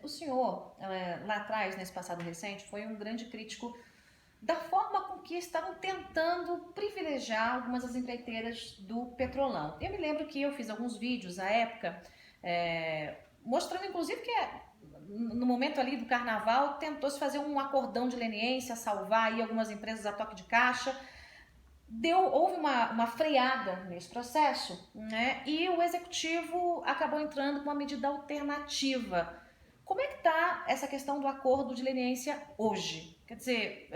O senhor, lá atrás, nesse passado recente, foi um grande crítico da forma com que estavam tentando privilegiar algumas das empreiteiras do Petrolão. Eu me lembro que eu fiz alguns vídeos à época, mostrando inclusive que no momento ali do carnaval tentou-se fazer um acordão de leniência, salvar aí algumas empresas a toque de caixa. Houve uma freada nesse processo, né? E o executivo acabou entrando com uma medida alternativa. Como é que está essa questão do acordo de leniência hoje? Quer dizer,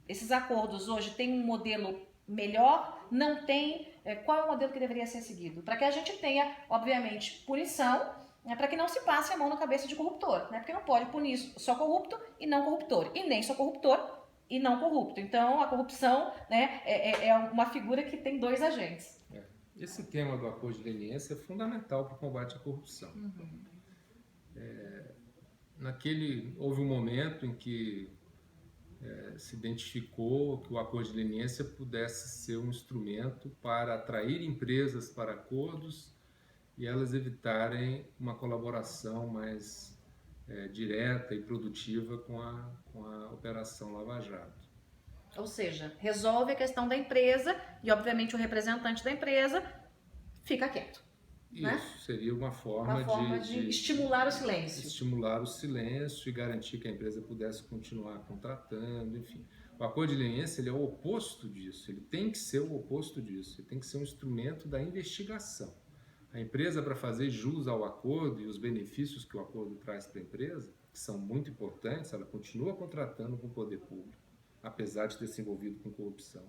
esses acordos hoje têm um modelo melhor? Não tem? Qual é o modelo que deveria ser seguido? Para que a gente tenha, obviamente, punição, né, para que não se passe a mão na cabeça de corruptor, né? Porque não pode punir só corrupto e não corruptor, e nem só corruptor e não corrupto. Então, a corrupção, né, é uma figura que tem dois agentes. Esse tema do acordo de leniência é fundamental para o combate à corrupção. Houve um momento em que se identificou que o acordo de leniência pudesse ser um instrumento para atrair empresas para acordos e elas evitarem uma colaboração mais direta e produtiva com a Operação Lava Jato. Ou seja, resolve a questão da empresa e, obviamente, o representante da empresa fica quieto. Isso, né? Seria uma forma de estimular o silêncio. Estimular o silêncio e garantir que a empresa pudesse continuar contratando, enfim. O acordo de leniência ele é o oposto disso, ele tem que ser o oposto disso, ele tem que ser um instrumento da investigação. A empresa, para fazer jus ao acordo e os benefícios que o acordo traz para a empresa, que são muito importantes, ela continua contratando com o poder público, apesar de ter se envolvido com corrupção.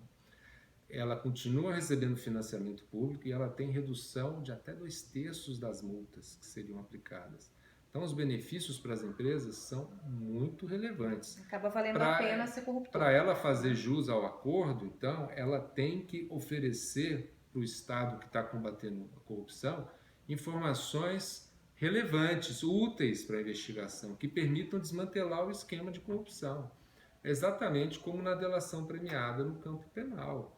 Ela continua recebendo financiamento público e ela tem redução de até 2/3 das multas que seriam aplicadas. Então, os benefícios para as empresas são muito relevantes. Acaba valendo a pena ser corruptor. Para ela fazer jus ao acordo, então, ela tem que oferecer para o Estado que está combatendo a corrupção informações relevantes, úteis para a investigação, que permitam desmantelar o esquema de corrupção. Exatamente como na delação premiada no campo penal.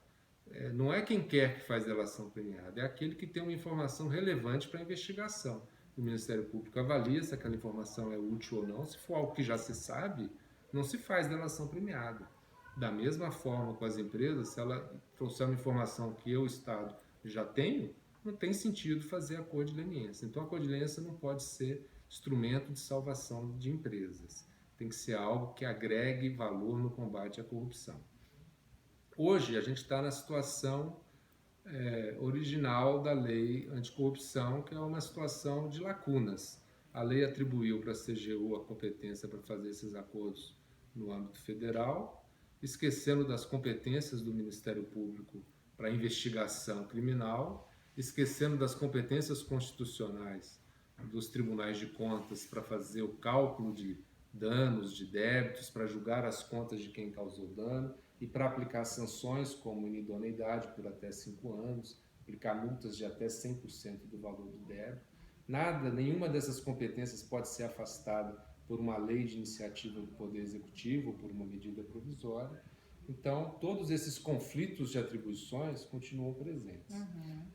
Não é quem quer que faz delação premiada, é aquele que tem uma informação relevante para a investigação. O Ministério Público avalia se aquela informação é útil ou não. Se for algo que já se sabe, não se faz delação premiada. Da mesma forma com as empresas, se ela trouxer uma informação que eu, Estado, já tenho, não tem sentido fazer acordo de leniência. Então, acordo de leniência não pode ser instrumento de salvação de empresas. Tem que ser algo que agregue valor no combate à corrupção. Hoje, a gente está na situação original da lei anticorrupção, que é uma situação de lacunas. A lei atribuiu para a CGU a competência para fazer esses acordos no âmbito federal, esquecendo das competências do Ministério Público para investigação criminal, esquecendo das competências constitucionais dos tribunais de contas para fazer o cálculo de danos, de débitos, para julgar as contas de quem causou dano e para aplicar sanções como inidoneidade por até 5 anos, aplicar multas de até 100% do valor do débito. Nenhuma dessas competências pode ser afastada por uma lei de iniciativa do Poder Executivo ou por uma medida provisória. Então, todos esses conflitos de atribuições continuam presentes.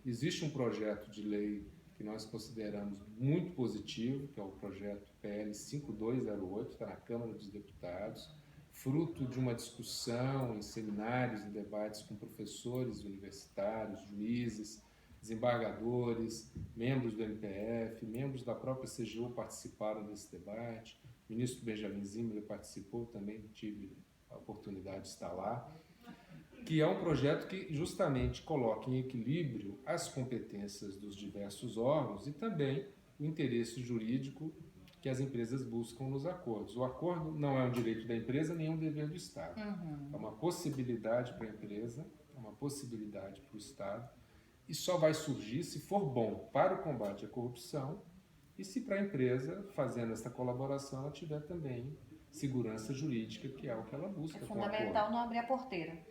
Existe um projeto de lei que nós consideramos muito positivo, que é o projeto PL 5208, está na Câmara dos Deputados, fruto de uma discussão em seminários e debates com professores universitários, juízes, desembargadores, membros do MPF, membros da própria CGU participaram desse debate, o ministro Benjamin Zimmer participou, também tive a oportunidade de estar lá, que é um projeto que justamente coloca em equilíbrio as competências dos diversos órgãos e também o interesse jurídico que as empresas buscam nos acordos. O acordo não é um direito da empresa nem um dever do Estado. É uma possibilidade para a empresa, é uma possibilidade para o Estado, e só vai surgir se for bom para o combate à corrupção e se para a empresa, fazendo essa colaboração, ela tiver também segurança jurídica, que é o que ela busca. É fundamental não abrir a porteira.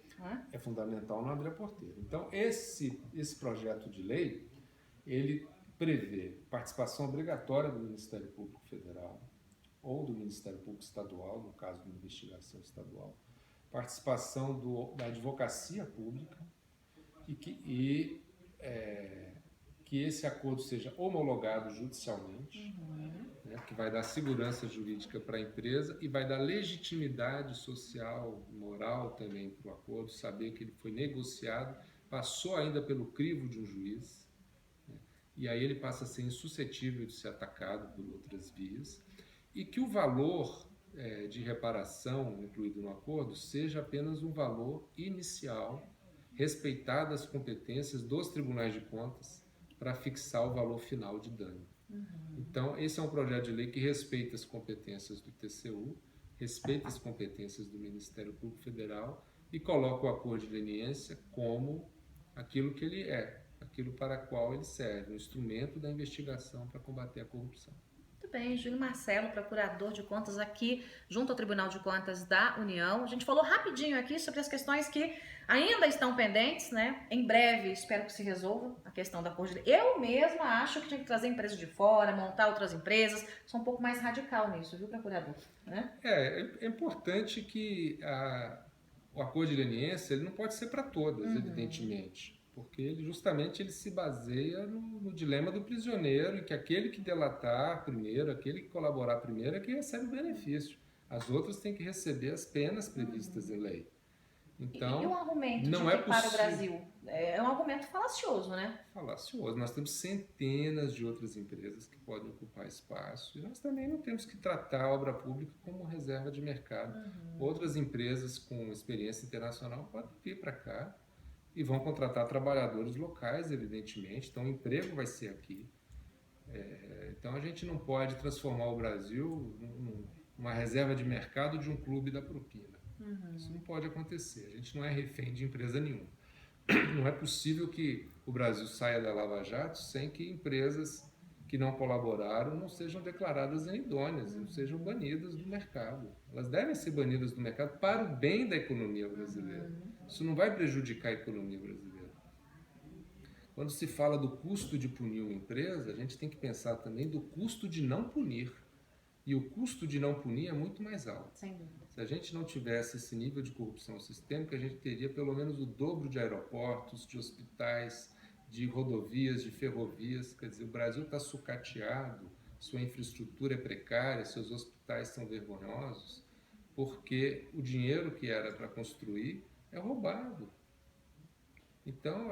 É fundamental não abrir a porteira. Então, esse projeto de lei, ele prevê participação obrigatória do Ministério Público Federal ou do Ministério Público Estadual, no caso de uma investigação estadual, participação da advocacia pública e que esse acordo seja homologado judicialmente, né? né, que vai dar segurança jurídica para a empresa e vai dar legitimidade social, moral também para o acordo, saber que ele foi negociado, passou ainda pelo crivo de um juiz, né, e aí ele passa a ser insuscetível de ser atacado por outras vias, e que o valor de reparação incluído no acordo seja apenas um valor inicial, respeitadas as competências dos tribunais de contas para fixar o valor final de dano. Então, esse é um projeto de lei que respeita as competências do TCU, respeita as competências do Ministério Público Federal e coloca o acordo de leniência como aquilo que ele é, aquilo para qual ele serve, um instrumento da investigação para combater a corrupção. Muito bem, Júlio Marcelo, procurador de contas aqui junto ao Tribunal de Contas da União. A gente falou rapidinho aqui sobre as questões que ainda estão pendentes, né? Em breve, espero que se resolva a questão da acordo de lei. Eu mesma acho que tinha que trazer empresas de fora, montar outras empresas. Sou um pouco mais radical nisso, viu, procurador? Né? É importante que o acordo de leniência ele não pode ser para todas, evidentemente. Porque ele se baseia no dilema do prisioneiro, em que aquele que delatar primeiro, aquele que colaborar primeiro é que recebe o benefício. As outras têm que receber as penas previstas em lei. Então, e o argumento não de é que para o possível... Brasil é um argumento falacioso, né? Falacioso. Nós temos centenas de outras empresas que podem ocupar espaço e nós também não temos que tratar a obra pública como reserva de mercado. Outras empresas com experiência internacional podem vir para cá e vão contratar trabalhadores locais, evidentemente, então o emprego vai ser aqui. Então a gente não pode transformar o Brasil numa reserva de mercado de um clube da propina. Isso não pode acontecer, a gente não é refém de empresa nenhuma. Não é possível que o Brasil saia da Lava Jato sem que empresas que não colaboraram não sejam declaradas inidôneas, não sejam banidas do mercado. Elas devem ser banidas do mercado para o bem da economia brasileira. Isso não vai prejudicar a economia brasileira. Quando se fala do custo de punir uma empresa, a gente tem que pensar também do custo de não punir. E o custo de não punir é muito mais alto. Sem dúvida. Se a gente não tivesse esse nível de corrupção sistêmica, a gente teria pelo menos o dobro de aeroportos, de hospitais, de rodovias, de ferrovias. Quer dizer, o Brasil está sucateado, sua infraestrutura é precária, seus hospitais são vergonhosos, porque o dinheiro que era para construir é roubado. Então,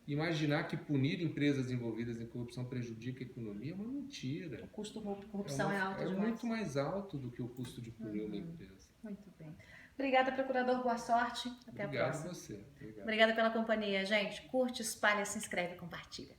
imaginar que punir empresas envolvidas em corrupção prejudica a economia é uma mentira. O custo da corrupção é alto demais. É muito mais alto do que o custo de punir uma empresa. Muito bem. Obrigada, procurador. Boa sorte. Até a próxima. Obrigado a você. Obrigada pela companhia, gente. Curte, espalha, se inscreve e compartilha.